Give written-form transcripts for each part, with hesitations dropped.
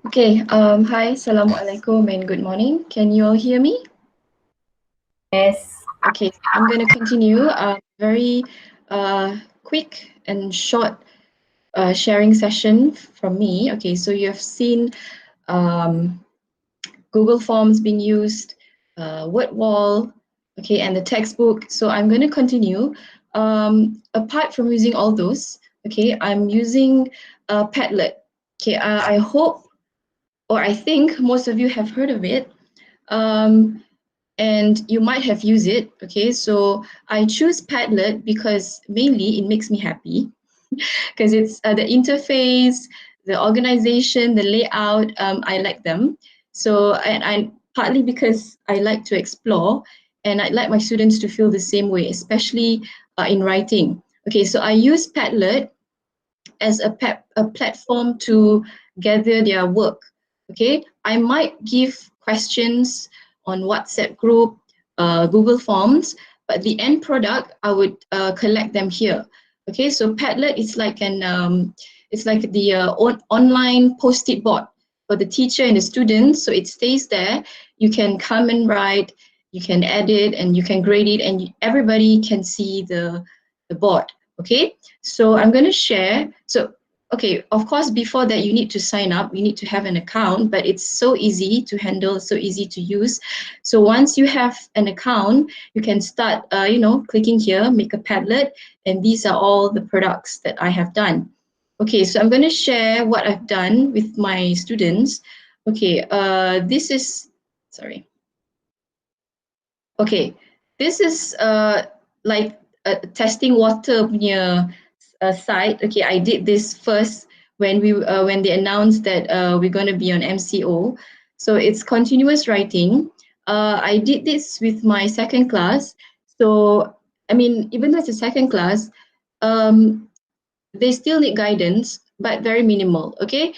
Okay, hi, Assalamualaikum and good morning. Can you all hear me? Yes. Okay, I'm going to continue a very quick and short sharing session from me. Okay, so you have seen um, Google Forms being used, word wall, okay, and the textbook. So I'm going to continue. Apart from using all those, okay, I'm using Padlet. Okay, I hope or I think most of you have heard of it. And you might have used it. Okay, so I choose Padlet because mainly it makes me happy because it's the interface, the organization, the layout. I like them. So and I partly because I like to explore, and I'd like my students to feel the same way, especially in writing. Okay, so I use Padlet as a platform to gather their work. Okay, I might give questions on WhatsApp group, Google Forms, but the end product I would collect them here. Okay, so Padlet is like it's like the online post-it board for the teacher and the students. So it stays there. You can come and write, you can edit, and you can grade it, and everybody can see the board. Okay, so I'm going to share. So, okay, of course, before that, you need to sign up. You need to have an account, but it's so easy to handle, so easy to use. So once you have an account, you can start, clicking here, make a Padlet, and these are all the products that I have done. Okay, so I'm going to share what I've done with my students. Okay, this is, sorry. Okay, this is like testing water punya site. Okay, I did this first when they announced that we're going to be on MCO. So it's continuous writing. I did this with my second class. So I mean, even though it's a second class, um, they still need guidance, but very minimal. Okay,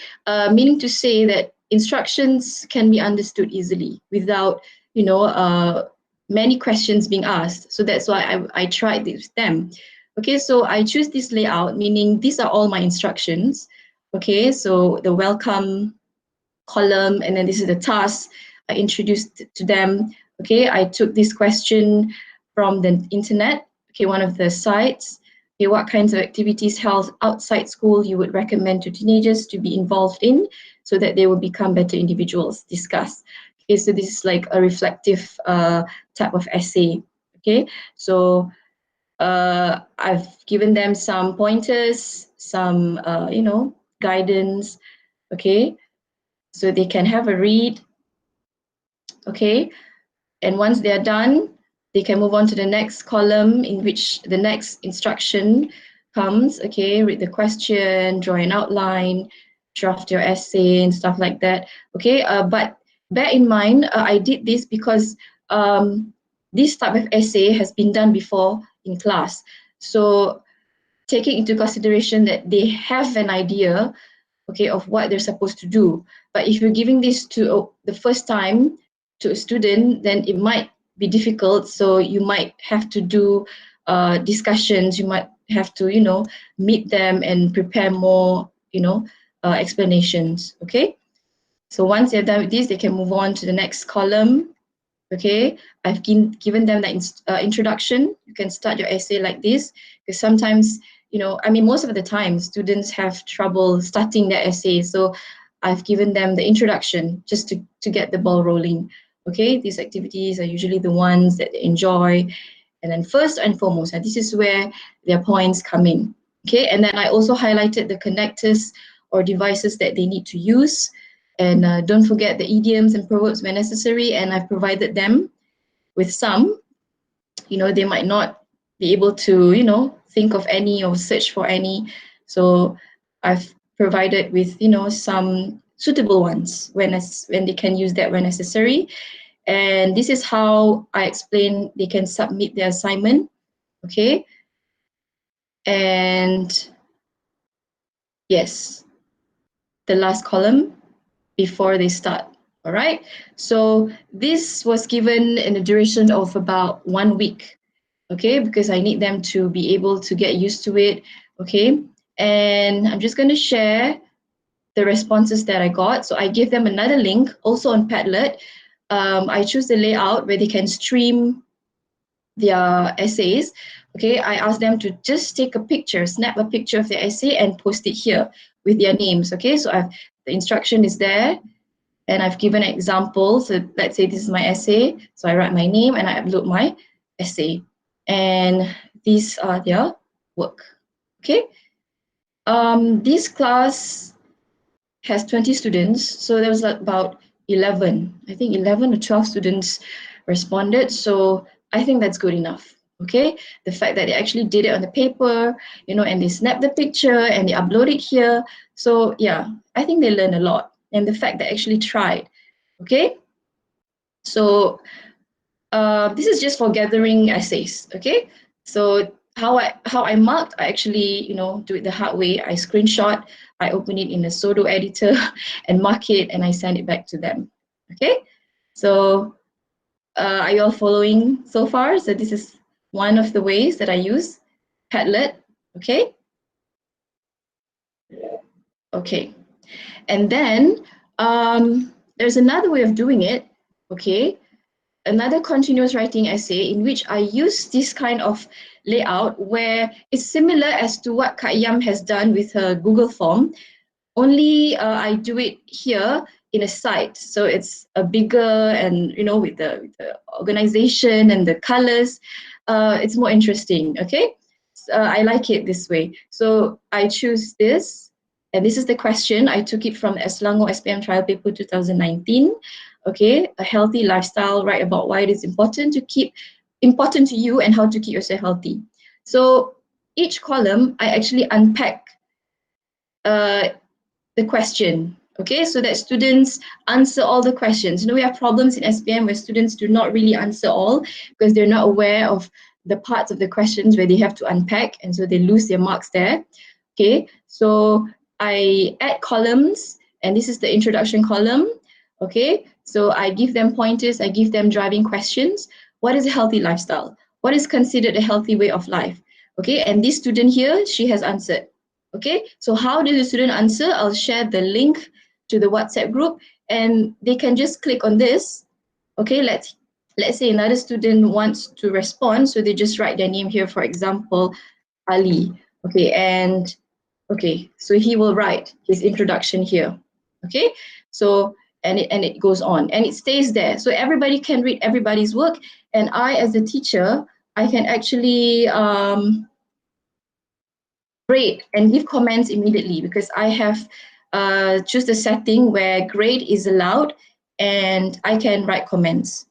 meaning to say that instructions can be understood easily without many questions being asked. So that's why I tried this with them. Okay, so I choose this layout, meaning these are all my instructions. Okay, so the welcome column, and then this is the task I introduced to them. Okay, I took this question from the internet, okay, one of the sites. Okay, what kinds of activities held outside school you would recommend to teenagers to be involved in so that they will become better individuals? Discuss. Okay, so this is like a reflective type of essay. Okay, so I've given them some pointers, some guidance. Okay, so they can have a read. Okay, and once they are done, they can move on to the next column in which the next instruction comes. Okay, read the question, draw an outline, draft your essay and stuff like that. Okay, but bear in mind, I did this because this type of essay has been done before in class. So taking into consideration that they have an idea, okay, of what they're supposed to do. But if you're giving this to the first time to a student, then it might be difficult. So you might have to do discussions. You might have to, meet them and prepare more, explanations. Okay. So once they're done with this, they can move on to the next column. Okay, I've given them that introduction. You can start your essay like this because sometimes, most of the time students have trouble starting their essay. So I've given them the introduction just to get the ball rolling. Okay, these activities are usually the ones that they enjoy. And then first and foremost, and this is where their points come in. Okay, and then I also highlighted the connectors or devices that they need to use. And don't forget the idioms and proverbs where necessary, and I've provided them with some. They might not be able to, think of any or search for any. So I've provided with, some suitable ones when they can use that when necessary. And this is how I explain they can submit their assignment. Okay. And yes, the last column before they start. All right. So this was given in a duration of about 1 week. Okay, because I need them to be able to get used to it. Okay. And I'm just going to share the responses that I got. So I give them another link also on Padlet. I choose the layout where they can stream their essays. Okay, I ask them to just take a picture, snap a picture of their essay and post it here with their names. Okay, so the instruction is there and I've given an example. So let's say this is my essay. So I write my name and I upload my essay. And these are their work. Okay. This class has 20 students. So there was about 11, I think 11 or 12 students responded. So I think that's good enough. Okay, the fact that they actually did it on the paper, you know, and they snapped the picture and they upload it here. So yeah, I think they learned a lot. And the fact that actually tried. Okay, so this is just for gathering essays. Okay, so how I marked, I actually, you know, do it the hard way. I screenshot, I open it in the Sodo editor and mark it and I send it back to them. Okay, so are you all following so far? So this is one of the ways that I use Padlet. Okay, okay, and then there's another way of doing it. Okay, another continuous writing essay in which I use this kind of layout where it's similar as to what Kak Yam has done with her Google form, only I do it here in a site. So it's a bigger and, you know, with the organization and the colors, it's more interesting, okay? I like it this way. So I choose this, and this is the question. I took it from Selangor SPM Trial Paper 2019. Okay, a healthy lifestyle, write about why it is important to you and how to keep yourself healthy. So each column, I actually unpack the question, okay, so that students answer all the questions. You know, we have problems in SPM where students do not really answer all because they're not aware of the parts of the questions where they have to unpack, and so they lose their marks there. Okay, so I add columns, and this is the introduction column. Okay, so I give them pointers, I give them driving questions. What is a healthy lifestyle? What is considered a healthy way of life? Okay, and this student here, she has answered. Okay, so how did the student answer? I'll share the link to the WhatsApp group and they can just click on this. Okay, let's say another student wants to respond, so they just write their name here, for example, Ali. Okay, and okay, so he will write his introduction here. Okay, so and it goes on and it stays there. So everybody can read everybody's work, and I, as a teacher, I can actually grade and give comments immediately because I have choose the setting where grade is allowed and I can write comments.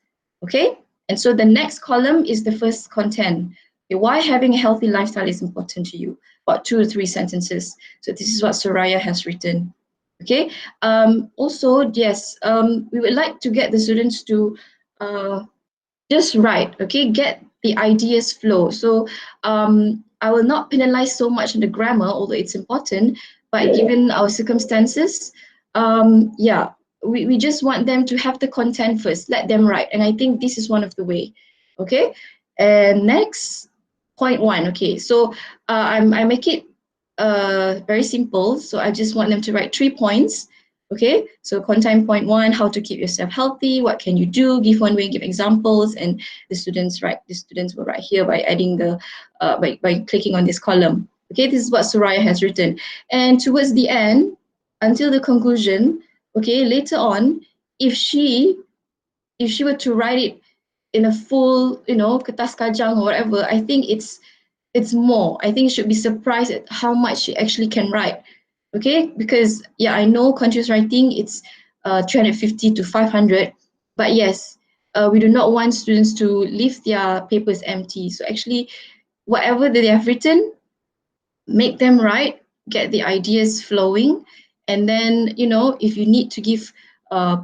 Okay, and so the next column is the first content. Okay, why having a healthy lifestyle is important to you, about 2 or 3 sentences. So this is what Soraya has written. Okay, also, yes, we would like to get the students to just write, okay, get the ideas flow. So I will not penalize so much in the grammar, although it's important, but given our circumstances, yeah, we just want them to have the content first, let them write. And I think this is one of the way, okay? And next, point 1, okay, so I make it very simple. So I just want them to write 3 points. Okay, so content point 1, how to keep yourself healthy, what can you do, give one way, give examples, and the students will write here by adding the, by clicking on this column. Okay, this is what Soraya has written. And towards the end, until the conclusion, okay, later on, if she were to write it in a full, you know, kertas kajang or whatever, I think it's more. I think you should be surprised at how much she actually can write. Okay, because yeah, I know continuous writing, it's 350 to 500, but yes, we do not want students to leave their papers empty. So actually, whatever that they have written, make them write, get the ideas flowing, and then, you know, if you need to give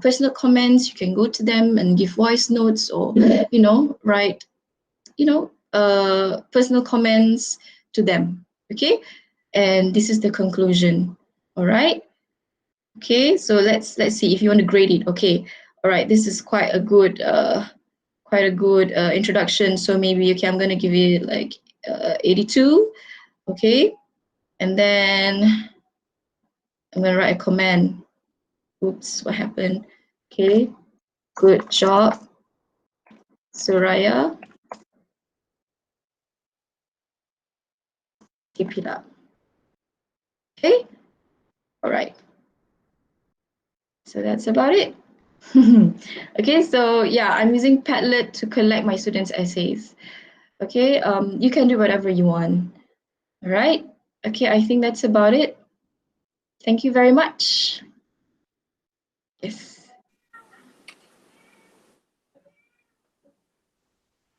personal comments, you can go to them and give voice notes or, you know, write, you know, personal comments to them. Okay, and this is the conclusion. All right. Okay, so let's see if you want to grade it. Okay, all right. This is quite a good introduction. So maybe okay, I'm gonna give it like 82. Okay, and then I'm gonna write a comment. Oops, what happened? Okay, good job, Suraya. Keep it up. Okay, all right. So that's about it. Okay, so yeah, I'm using Padlet to collect my students' essays. Okay, you can do whatever you want. All right. Okay, I think that's about it. Thank you very much. Yes.